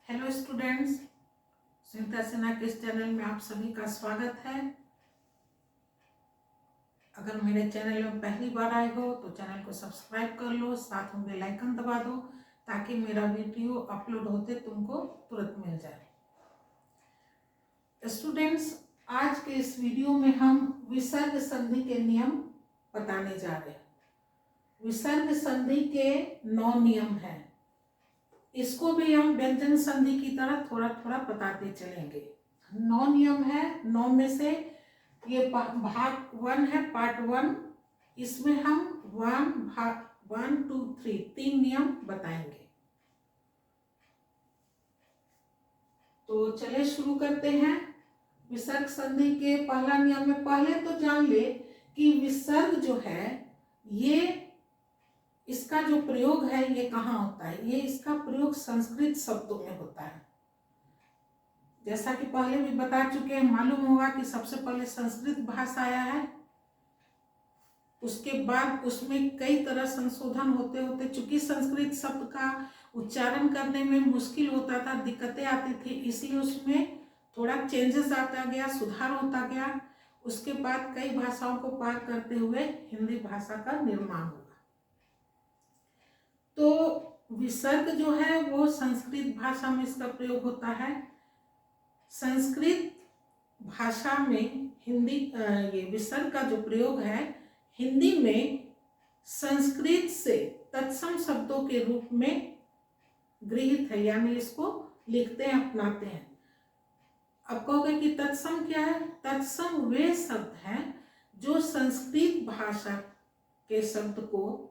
Hello students, Sunita Sinha के इस channel में आप सभी का स्वागत है। अगर मेरे चैनल में पहली बार आए हो तो चैनल को सब्सक्राइब कर लो, साथ में बेल आइकन दबा दो ताकि मेरा वीडियो अपलोड होते तुमको तुरंत मिल जाए। स्टूडेंट्स, आज के इस वीडियो में हम विसर्ग संधि के नियम बताने जा रहे हैं। विसर्ग संधि के 9 नियम हैं। इसको भी हम व्यंजन संधि की तरह थोड़ा थोड़ा बताते चलेंगे। 9 नियम है। 9 में से ये भाग 1 है, पार्ट 1। इसमें हम 1, 2, 3 3 नियम बताएंगे। तो चले शुरू करते हैं। विसर्ग संधि के पहला नियम में पहले तो जान ले कि विसर्ग जो है ये इसका जो प्रयोग है ये कहाँ होता है। ये इसका प्रयोग संस्कृत शब्दों में होता है। जैसा कि पहले भी बता चुके हैं, मालूम होगा कि सबसे पहले संस्कृत भाषा आया है। उसके बाद उसमें कई तरह संशोधन होते होते, चूंकि संस्कृत शब्द का उच्चारण करने में मुश्किल होता था, दिक्कतें आती थी, इसलिए उसमें थोड़ा चेंजेस आता गया, सुधार होता गया। उसके बाद कई भाषाओं को पार करते हुए हिंदी भाषा का निर्माण हुआ। तो विसर्ग जो है वो संस्कृत भाषा में इसका प्रयोग होता है। संस्कृत भाषा में हिंदी ये विसर्ग का जो प्रयोग है हिंदी में संस्कृत से तत्सम शब्दों के रूप में गृहीत है, यानी इसको लिखते हैं, अपनाते हैं। अब कहोगे कि तत्सम क्या है? तत्सम वे शब्द हैं जो संस्कृत भाषा के शब्द को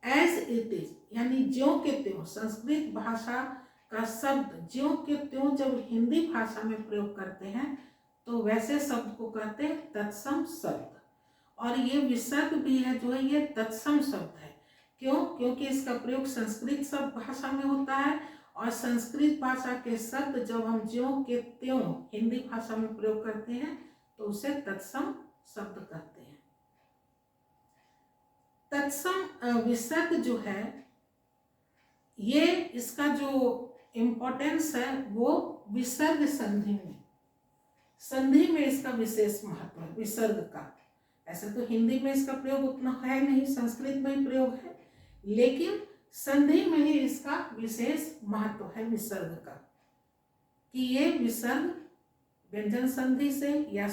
एज इट इज, यानी ज्यों के त्यों, संस्कृत भाषा का शब्द ज्यों के त्यों जब हिंदी भाषा में प्रयोग करते हैं तो वैसे शब्द को कहते हैं तत्सम शब्द। और ये विसर्ग भी है जो है ये तत्सम शब्द है। क्यों? क्योंकि इसका प्रयोग संस्कृत शब्द भाषा में होता है और संस्कृत भाषा के शब्द जब हम ज्यों के त्यों हिंदी भाषा में प्रयोग करते हैं तो उसे तत्सम शब्द कहते हैं। तत्सम विसर्ग जो है ये इसका जो इम्पोर्टेंस है वो विसर्ग संधि में इसका विशेष महत्व है विसर्ग का। ऐसे तो हिंदी में इसका प्रयोग उतना है नहीं, संस्कृत में ही प्रयोग है, लेकिन संधि में ही इसका विशेष महत्व है विसर्ग का, कि ये विसर्ग व्यंजन संधि से या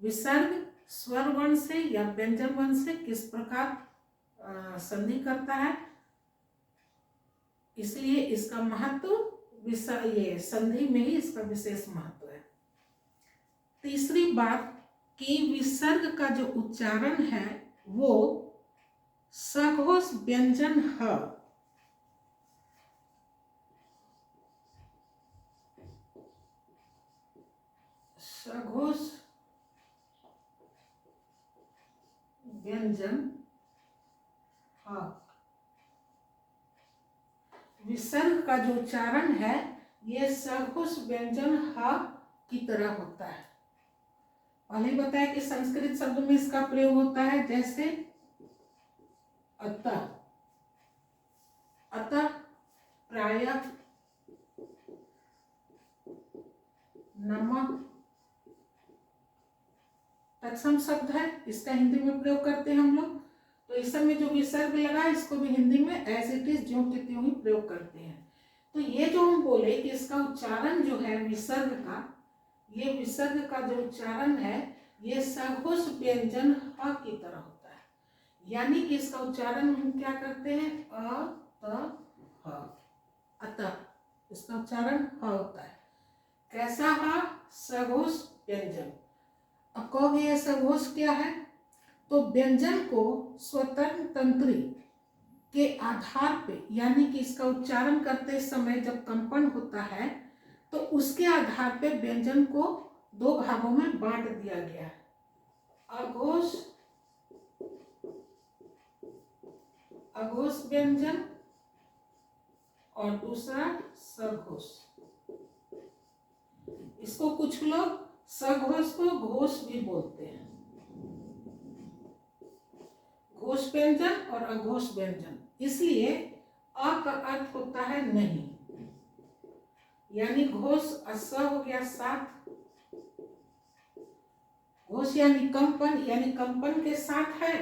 विसर्ग स्वर वर्ण से या व्यंजन वर्ण से किस प्रकार संधि करता है, इसलिए इसका महत्व ये संधि में ही इसका विशेष महत्व है। तीसरी बात कि विसर्ग का जो उच्चारण है वो सघोष व्यंजन ह, सघोष व्यंजन ह। विसर्ग का जो उच्चारण है ये सघोष व्यंजन ह की तरह होता है। पहले बताया कि संस्कृत शब्द में इसका प्रयोग होता है, जैसे अतः, अतः, प्रायः, नमः, तत्सम शब्द है, इसका हिंदी में प्रयोग करते हैं हम लोग। तो इस समय जो विसर्ग लगा इसको भी हिंदी में एज इट इज ज्यों के त्यों ही प्रयोग करते हैं। तो ये जो हम बोले कि इसका उच्चारण जो है विसर्ग का, ये विसर्ग का जो उच्चारण है ये सघोष व्यंजन ह की तरह होता है, यानी कि इसका उच्चारण हम क्या करते हैं अतः, इसका उच्चारण ह होता है। कैसा ह? सघोष व्यंजन। अब कहोगे ये सघोष क्या है? तो व्यंजन को स्वतंत्र तंत्री के आधार पे, यानी कि इसका उच्चारण करते समय जब कंपन होता है तो उसके आधार पे व्यंजन को 2 भागों में बांट दिया गया है, अघोष, अघोष व्यंजन और दूसरा सघोष। इसको कुछ लोग सघोष को घोष भी बोलते हैं, घोष व्यंजन और अघोष व्यंजन। इसलिए अ का अर्थ होता है नहीं, यानी घोष, स हो गया साथ, घोष यानी कंपन, यानी कंपन के साथ है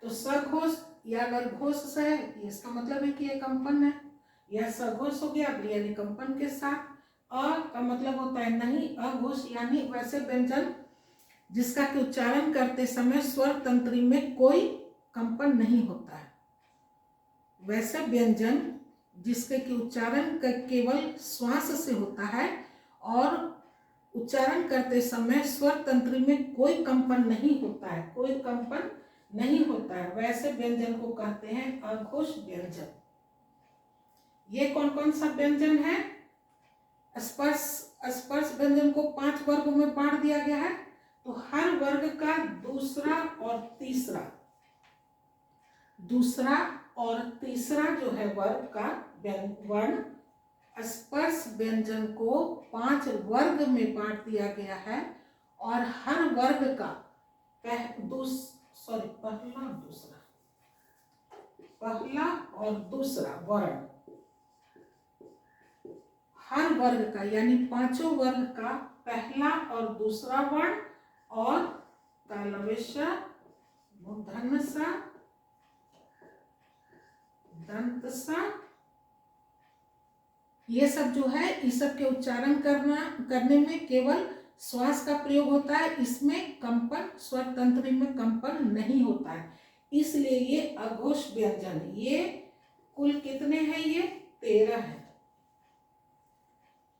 तो सघोष, या अगर घोष से है इसका मतलब है कि ये कंपन है, या सघोष हो गया यानी कंपन के साथ। अ का मतलब होता है नहीं, अघोष यानी वैसे व्यंजन जिसका कि उच्चारण करते समय स्वर तंत्री में कोई कंपन नहीं होता है। वैसे व्यंजन जिसके कि उच्चारण केवल श्वास से होता है और उच्चारण करते समय स्वर तंत्री में कोई कंपन नहीं होता है, कोई कंपन नहीं होता है, वैसे व्यंजन को कहते हैं अघोष व्यंजन। ये कौन कौन सा व्यंजन है? स्पर्श व्यंजन को 5 वर्गों में बांट दिया गया है। तो हर वर्ग का दूसरा और तीसरा जो है वर्ग का वर्ण, स्पर्श व्यंजन को 5 वर्ग में बांट दिया गया है और हर वर्ग का पहला और दूसरा वर्ण, हर वर्ग का यानी 5 वर्ग का पहला और दूसरा वर्ण और तालव्य, मूर्धन्य, दंत, ये सब जो है इस सब के उच्चारण करने में केवल श्वास का प्रयोग होता है, इसमें कंपन, स्वर तंत्री में कंपन नहीं होता है, इसलिए ये अघोष व्यंजन। ये कुल कितने हैं? ये 13 है।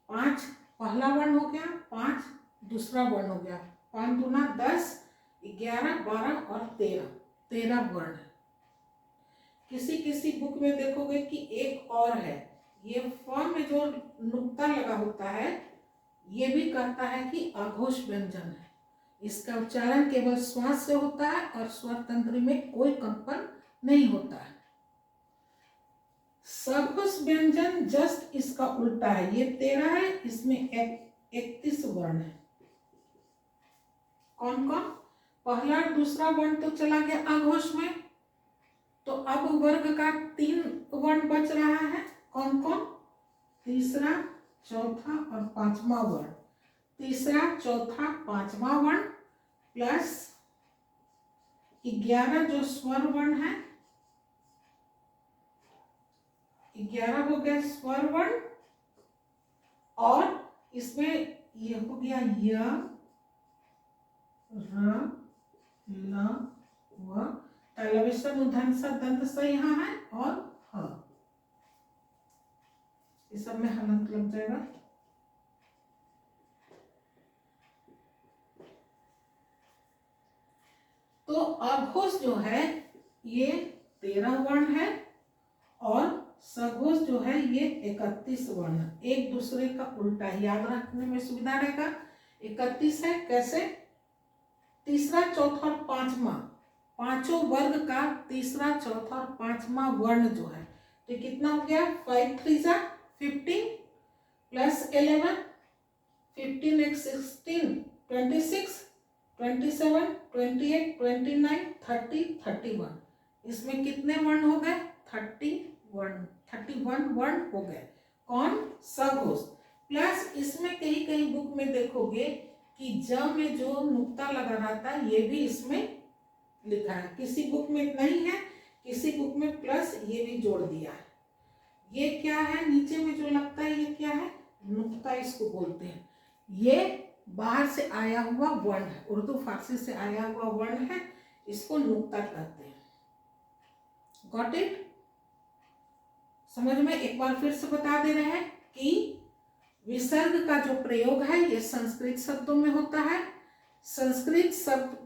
5 पहला वर्ण हो गया, 5 दूसरा वर्ण हो गया, 5 दूना 10, 11, 12 और 13 वर्ण है। किसी बुक में देखोगे कि एक और है, ये फॉर्म में जो नुक्ता लगा होता है ये भी कहता है कि अघोष व्यंजन है, इसका उच्चारण केवल श्वास से होता है और स्वर तंत्री में कोई कंपन नहीं होता है। सघोष व्यंजन जस्ट इसका उल्टा है, ये 13 है, इसमें 31 वर्ण है। कौन कौन? पहला और दूसरा वर्ण तो चला गया अघोष में, तो अब वर्ग का 3 वर्ण बच रहा है। कौन कौन? तीसरा, चौथा और 5वां वर्ण। तीसरा, चौथा, 5वां वर्ण प्लस 11 जो स्वर वर्ण है, 11 हो गया स्वर वर्ण, और इसमें ये हो गया य, र, ल, व, तालव्य, मूर्धन्य, दंत यहाँ है और ह, इस सब में हलंत लग जाएगा। तो अघोष जो है ये 13 वर्ण है और सघोष जो है ये 31 वर्ण, एक दूसरे का उल्टा है, याद रखने में सुविधा रहेगा। 31 है, कैसे? तीसरा, चौथा और 5वां, 5 वर्ग का तीसरा, चौथा और 5वां वर्ण जो है, तो कितना हो गया? 5 3 15 प्लस 11, 15 एक 16, 26, 27, 28, 29, 30, 31, इसमें कितने वर्ण हो गए? 31 वर्ण हो गए। कौन? सघोष। प्लस इसमें कहीं कहीं बुक में देखोगे कि ज में जो नुक्ता लगा रहता है ये भी इसमें लिखा है, किसी बुक में नहीं है, किसी बुक में प्लस ये भी जोड़ दिया है। ये क्या है? नीचे में जो लगता है ये क्या है? नुक्ता इसको बोलते हैं। ये बाहर से आया हुआ वर्ण है, उर्दू फारसी से आया हुआ वर्ण है, इसको नुक्ता कहते हैं। Got it? समझ में? एक बार फिर से बता दे रहे हैं कि विसर्ग का जो प्रयोग है ये संस्कृत शब्दों में होता है। संस्कृत शब्द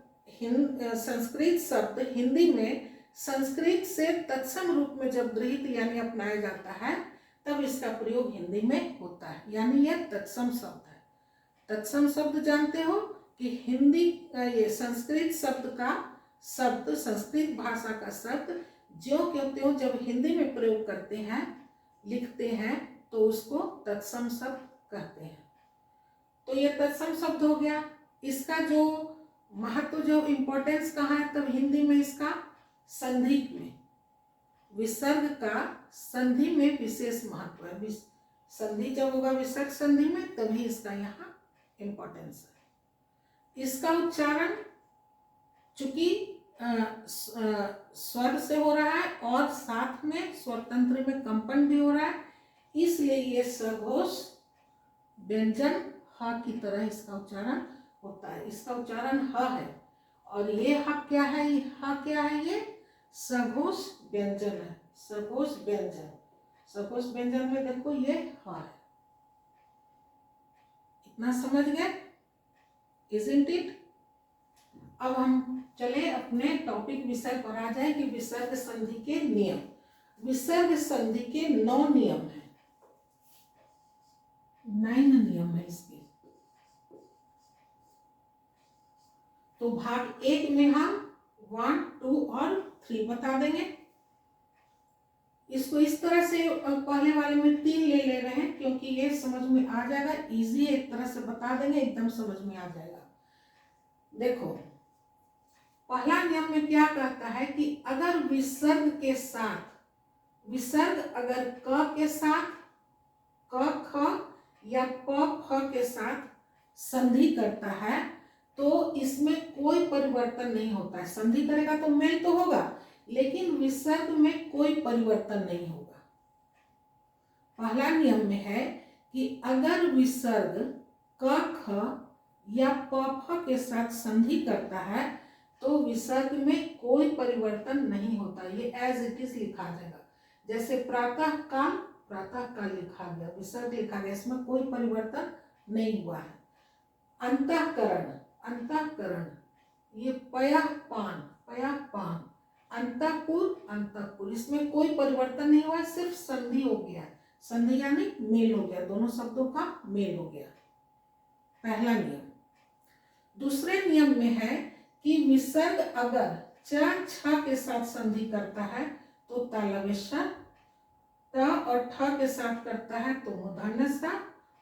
हिंदी में संस्कृत से तत्सम रूप में जब गृहीत यानी अपनाया जाता है तब इसका प्रयोग हिंदी में होता है, यानी यह तत्सम शब्द है। तत्सम शब्द जानते हो कि हिंदी ये संस्कृत शब्द का शब्द, संस्कृत भाषा का शब्द ज्यों के त्यों जब हिंदी में प्रयोग करते हैं, लिखते हैं, तो उसको तत्सम शब्द कहते हैं। तो ये तत्सम शब्द हो गया। इसका जो महत्व, जो इम्पोर्टेंस कहाँ है? तब हिंदी में इसका संधि में, विसर्ग का संधि में विशेष महत्व है। संधि जब होगा विसर्ग संधि में तभी इसका यहाँ इंपॉर्टेंस है। इसका उच्चारण चूंकि स्वर से हो रहा है और साथ में स्वर तंत्र में कंपन भी हो रहा है, इसलिए ये सघोष व्यंजन ह की तरह इसका उच्चारण होता है। इसका उच्चारण ह है और ये ह क्या है, ह क्या है, ये सघोष व्यंजन है। सघोष व्यंजन, सघोष व्यंजन में देखो ये ह है। इतना समझ गए? Isn't it? अब हम चले अपने टॉपिक विषय पर आ जाए कि विसर्ग संधि के नियम। विसर्ग संधि के 9 नियम है, 9 नियम है इसके। तो भाग 1 में हम 1, 2 और 3 बता देंगे। इसको इस तरह से पहले वाले में 3 ले रहे हैं क्योंकि ये समझ में आ जाएगा, इजी एक तरह से बता देंगे, एकदम समझ में आ जाएगा। देखो पहला नियम में क्या कहता है कि अगर विसर्ग के साथ, विसर्ग अगर क के साथ, क ख या प फ के साथ संधि करता है तो इसमें कोई परिवर्तन नहीं होता है। संधि करेगा तो मेल तो होगा, लेकिन विसर्ग में कोई परिवर्तन नहीं होगा। पहला नियम में है कि अगर विसर्ग क ख या प फ के साथ संधि करता है तो विसर्ग में कोई परिवर्तन नहीं होता, ये एज इट इज लिखा जाएगा। जैसे प्रातः काल, प्रातः काल लिखा गया, विसर्ग लिखा गया, इसमें कोई परिवर्तन नहीं हुआ है। अंतःकरण, अंतःकरण, ये पयः पान, पयः पान, अंतःपुर, अंतःपुर, इसमें कोई परिवर्तन नहीं हुआ, सिर्फ संधि हो गया। संधि यानी मेल हो गया, दोनों शब्दों का मेल हो गया। पहला नियम। दूसरे नियम में है कि विसर्ग अगर च छ के साथ संधि करता है तो तालव्य स, त और ठ के साथ करता है तो मूर्धन्य स,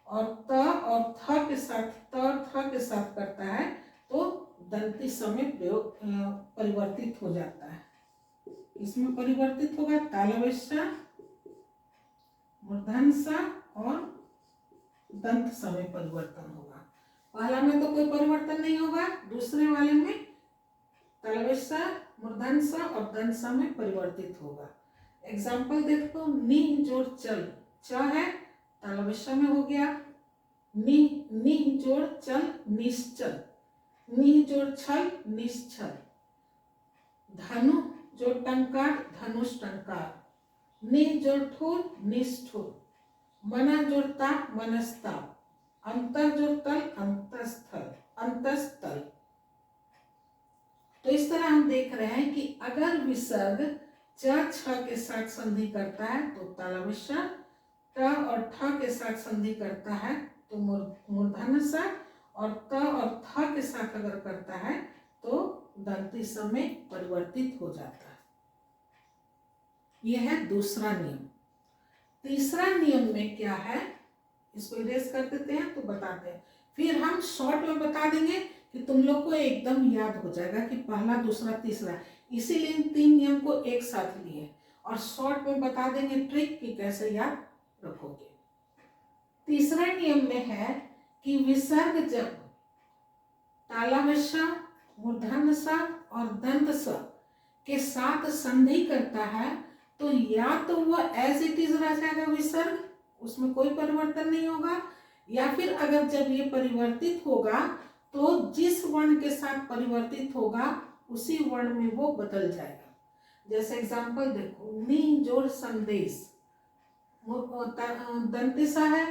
और त और थ के साथ, त और थ के साथ करता है तो दंती स में प्रयोग परिवर्तित हो जाता है। इसमें परिवर्तित होगा तालव्य स, मूर्धन्य स और दंत स में परिवर्तन होगा। पहला में तो कोई परिवर्तन नहीं होगा, दूसरे वाले में तालव्य स, मूर्धन्य स और दंत स में परिवर्तित होगा। एग्जाम्पल देखो, नि जोड़ चल, च है तालव्य स में हो गया, नि जोड़ चल निश्चल, नि जोड़ छल निश्चल, धनु जोड़ टंकार धनुष टंकार, नि जोड़ ठुर निष्ठुर, मना जोड़ ता मनस्ता, अंतर जोड़ तल अंतस्थल, अंतस्थल। तो इस तरह हम देख रहे हैं कि अगर विसर्ग च छ के साथ संधि करता है तो तालव्य स, त और ठ के साथ संधि करता है तो मूर्धन्य स, और त और थ के साथ अगर करता है तो दंती स में परिवर्तित हो जाता है। यह है दूसरा नियम। तीसरा नियम में क्या है, इसको इरेज कर देते हैं तो बताते हैं, फिर हम शॉर्ट में बता देंगे कि तुम लोग को एकदम याद हो जाएगा कि पहला, दूसरा, तीसरा, इसीलिए इन 3 नियम को एक साथ लिए और शॉर्ट में बता देंगे ट्रिक कि कैसे याद रखोगे। तीसरा नियम में है कि विसर्ग जब तालव्य स, मूर्धन्य स और दंत स के साथ संधि करता है तो या तो वह एज इट इज रह जाएगा विसर्ग, उसमें कोई परिवर्तन नहीं होगा, या फिर अगर जब ये परिवर्तित होगा तो जिस वर्ण के साथ परिवर्तित होगा उसी वर्ण में वो बदल जाएगा। जैसे एग्जांपल देखो, नि जोड़ संदेश, दंती स है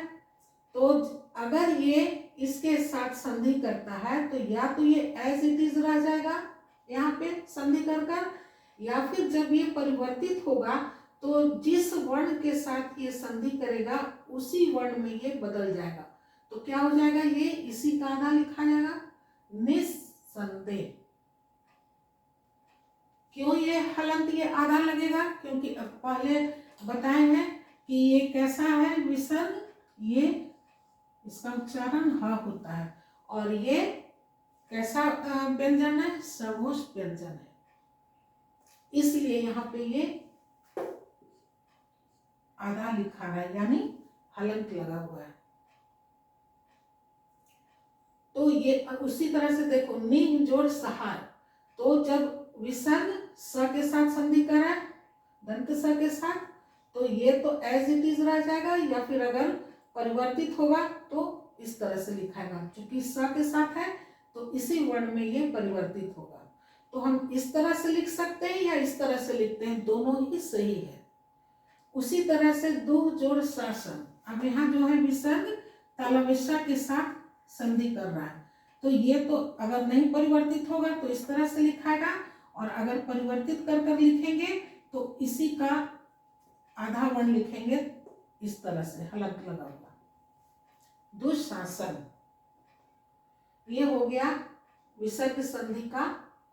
तो अगर ये इसके साथ संधि करता है तो या तो ये एज इट इज रह जाएगा यहाँ पे संधि कर, या फिर जब ये परिवर्तित होगा तो जिस वर्ण के साथ ये संधि करेगा उसी वर्ण में ये बदल जाएगा। तो क्या हो जाएगा, ये इसी का आधा लिखा जाएगा, निस्संदेह। क्यों ये हलंत ये आधा लगेगा, क्योंकि अब पहले बताए हैं कि ये कैसा है विसर्ग, ये इसका उच्चारण ह होता है और ये कैसा व्यंजन है, सघोष व्यंजन है, इसलिए यहाँ पे ये आधा लिखा है, यानी हलंत लगा हुआ है। तो ये उसी तरह से देखो नि जोड़ सहार, तो जब विसर्ग स के साथ संधि करा दंत स के साथ, तो ये तो एज इट इज रह जाएगा, या फिर अगर परिवर्तित होगा तो इस तरह से लिखाएगा। चूंकि स के साथ है तो इसी वर्ण में ये परिवर्तित होगा। तो हम इस तरह से लिख सकते हैं या इस तरह से लिखते हैं, दोनों ही सही है। उसी तरह से दो जोड़ शासन, अब यहाँ जो है विसर्ग तालव्य के साथ संधि कर रहा है, तो ये तो अगर नहीं परिवर्तित होगा तो इस तरह से लिखाएगा, और अगर परिवर्तित कर कर लिखेंगे तो इसी का आधा वर्ण लिखेंगे इस तरह से हलंत लगा हुआ। दुशासन, ये हो गया विसर्ग संधि का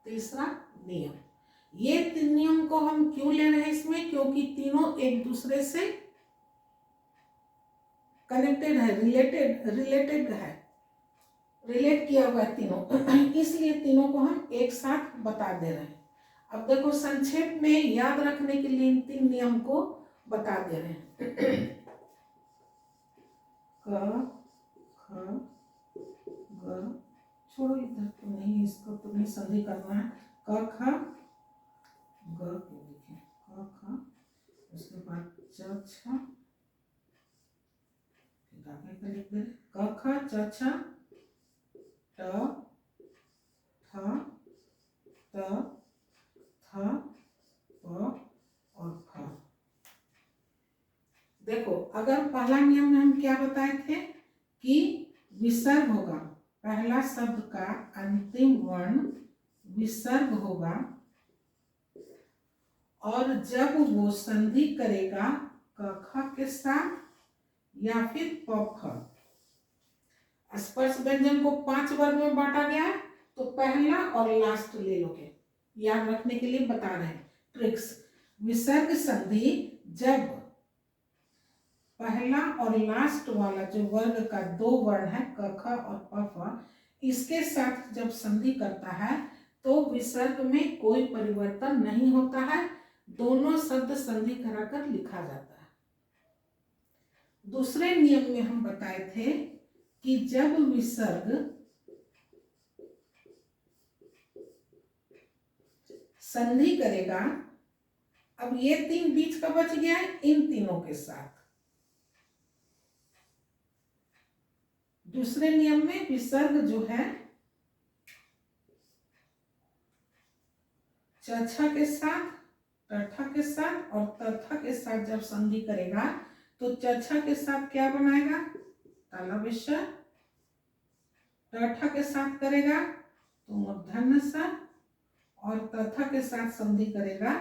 तीसरा नियम। ये तीन नियम को हम क्यों ले रहे हैं इसमें, क्योंकि तीनों एक दूसरे से कनेक्टेड है, रिलेटेड है, रिलेट किया हुआ है तीनों, इसलिए तीनों को हम एक साथ बता दे रहे हैं। अब देखो संक्षेप में याद रखने के लिए इन तीन नियम को बता दे रहे हैं। क ख ग, छोड़ो इधर तो नहीं, इसको तो नहीं संधि करना है। क ख ग को लिखे, क ख, उसके बाद च छ, आगे का लिख दे, क ख च छ ट ठ त थ प और फ। देखो अगर पहला नियम में हम क्या बताए थे कि विसर्ग होगा, पहला शब्द का अंतिम वर्ण विसर्ग होगा, और जब वो संधि करेगा क ख के साथ या फिर प फ। स्पर्श व्यंजन को 5 वर्ग में बांटा गया है, तो पहला और लास्ट ले लोगे, याद रखने के लिए बता रहे हैं ट्रिक्स। विसर्ग संधि जब पहला और लास्ट वाला जो वर्ग का 2 वर्ण है क ख और प फ, इसके साथ जब संधि करता है तो विसर्ग में कोई परिवर्तन नहीं होता है, दोनों शब्द संधि कराकर लिखा जाता है। दूसरे नियम में हम बताए थे कि जब विसर्ग संधि करेगा, अब ये 3 बीच का बच गया है, इन तीनों के साथ दूसरे नियम में विसर्ग जो है चछा के साथ, टठा के साथ और तथा के साथ जब संधि करेगा तो चछा के साथ क्या बनाएगा, तालव्य, टठा के साथ करेगा तो मूर्धन्य स, और तथा के साथ संधि करेगा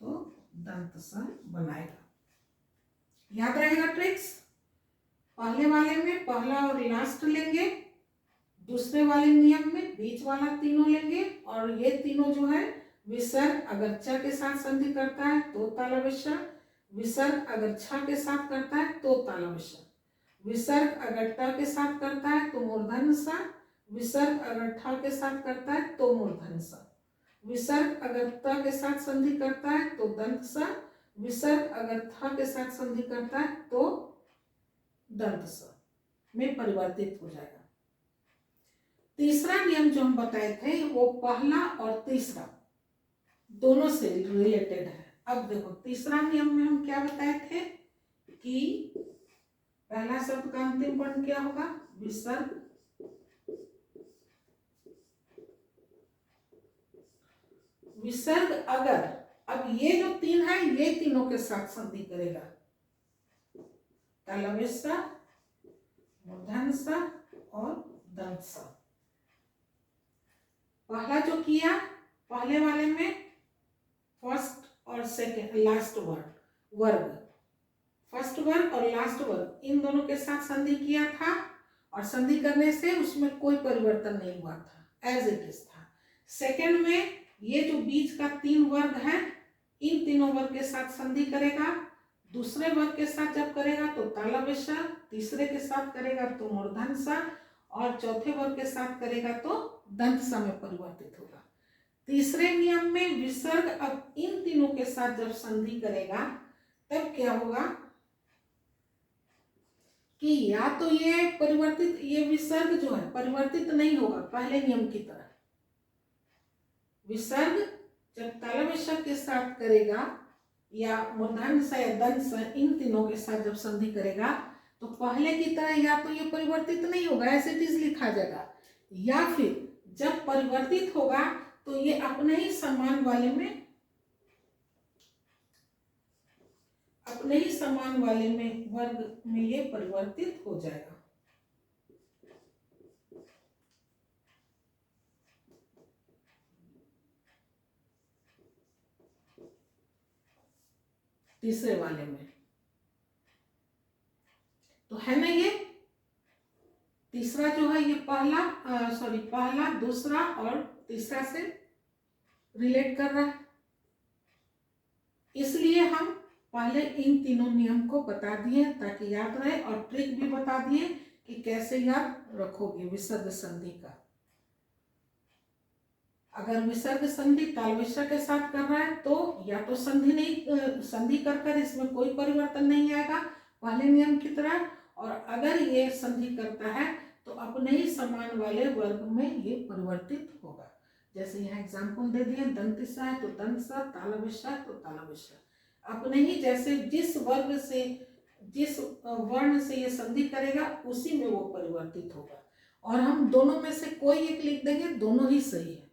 तो दंत स बनाएगा। याद रहेगा ट्रिक्स। पहले वाले में पहला और लास्ट लेंगे, दूसरे वाले नियम में बीच वाला तीनों लेंगे, और ये तीनों जो है विसर्ग अगर च के साथ संधि करता है तो तालव्य, विसर्ग अगर छ के साथ करता है तो तालव्य, विसर्ग अगर ट के साथ करता है तो मूर्धन्य स, विसर्ग अगर ठ के साथ करता है तो मूर्धन्य स, विसर्ग अगर त के साथ संधि करता है तो दंत स, विसर्ग अगर थ के साथ संधि करता है तो दंत स में परिवर्तित हो जाएगा। तीसरा नियम जो हम बताए थे वो पहला और तीसरा दोनों से रिलेटेड है। अब देखो तीसरा नियम में हम क्या बताए थे कि पहला शब्द का अंतिम वर्ण क्या होगा, विसर्ग, विसर्ग अगर, अब ये जो 3 है ये तीनों के साथ संधि करेगा, तालव्य स, मूर्धन्य स और दंत स। पहला जो किया, पहले वाले में फर्स्ट और सेकेंड लास्ट वर्ग, फर्स्ट वर्ग और लास्ट वर्ग इन दोनों के साथ संधि किया था, और संधि करने से उसमें कोई परिवर्तन नहीं हुआ था, एज इट इज था। सेकेंड में ये जो बीच का 3 वर्ग है इन तीनों वर्ग के साथ संधि करेगा, दूसरे वर्ग के साथ जब करेगा तो तालव्य स, तीसरे के साथ करेगा तो मूर्धन्य स, और चौथे वर्ग के साथ करेगा तो दंत स में परिवर्तित होगा। तीसरे नियम में विसर्ग अब इन तीनों के साथ जब संधि करेगा तब क्या होगा, कि या तो ये परिवर्तित, ये विसर्ग जो है परिवर्तित नहीं होगा पहले नियम की तरह। विसर्ग जब तालव्य श के साथ करेगा या मूर्धन्य स या दंत स, इन तीनों के साथ जब संधि करेगा तो पहले की तरह या तो ये परिवर्तित नहीं होगा, ऐसे चीज लिखा जाएगा, या फिर जब परिवर्तित होगा तो ये अपने ही समान वाले में, अपने ही समान वाले में वर्ग में ये परिवर्तित हो जाएगा। तीसरे वाले में तो है ना, ये तीसरा जो है ये पहला दूसरा और तीसरा से रिलेट कर रहा है, इसलिए हम पहले इन तीनों नियम को बता दिए ताकि याद रहे, और ट्रिक भी बता दिए कि कैसे याद रखोगे विसर्ग संधि का। अगर विसर्ग संधि तालव्य श के साथ कर रहा है तो या तो संधि कर इसमें कोई परिवर्तन नहीं आएगा पहले नियम की तरह, और अगर ये संधि करता है तो अपने ही समान वाले वर्ग में ये परिवर्तित होगा। जैसे यहाँ एग्जाम्पल दे दिए, दंत स है तो दंत स, तालव्य श तो तालव्य श, अपने ही जैसे जिस वर्ग से, जिस वर्ण से ये संधि करेगा उसी में वो परिवर्तित होगा। और हम दोनों में से कोई एक लिख देंगे, दोनों ही सही है,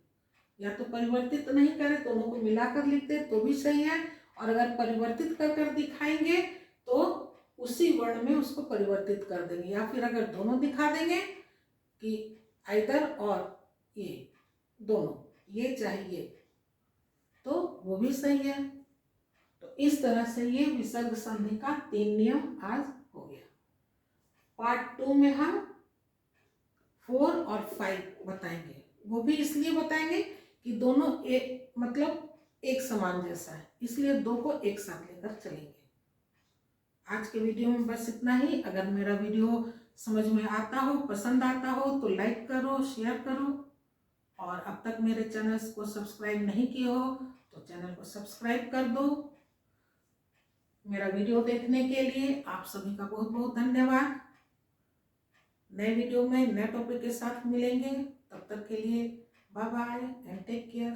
या तो परिवर्तित नहीं करे दोनों को मिलाकर लिख दे तो भी सही है, और अगर परिवर्तित कर दिखाएंगे तो उसी वर्ण में उसको परिवर्तित कर देंगे, या फिर अगर दोनों दिखा देंगे कि आइदर और ये दोनों, ये चाहिए, तो वो भी सही है। तो इस तरह से ये विसर्ग संधि का 3 नियम आज हो गया। पार्ट 2 में हम 4 और 5 बताएंगे, वो भी इसलिए बताएंगे कि दोनों एक समान जैसा है, इसलिए 2 को एक साथ लेकर चलेंगे। आज के वीडियो में बस इतना ही। अगर मेरा वीडियो समझ में आता हो, पसंद आता हो तो लाइक करो, शेयर करो, और अब तक मेरे चैनल्स को सब्सक्राइब नहीं किए हो तो चैनल को सब्सक्राइब कर दो। मेरा वीडियो देखने के लिए आप सभी का बहुत बहुत धन्यवाद। नए वीडियो में नए टॉपिक के साथ मिलेंगे, तब तक के लिए bye bye and take care.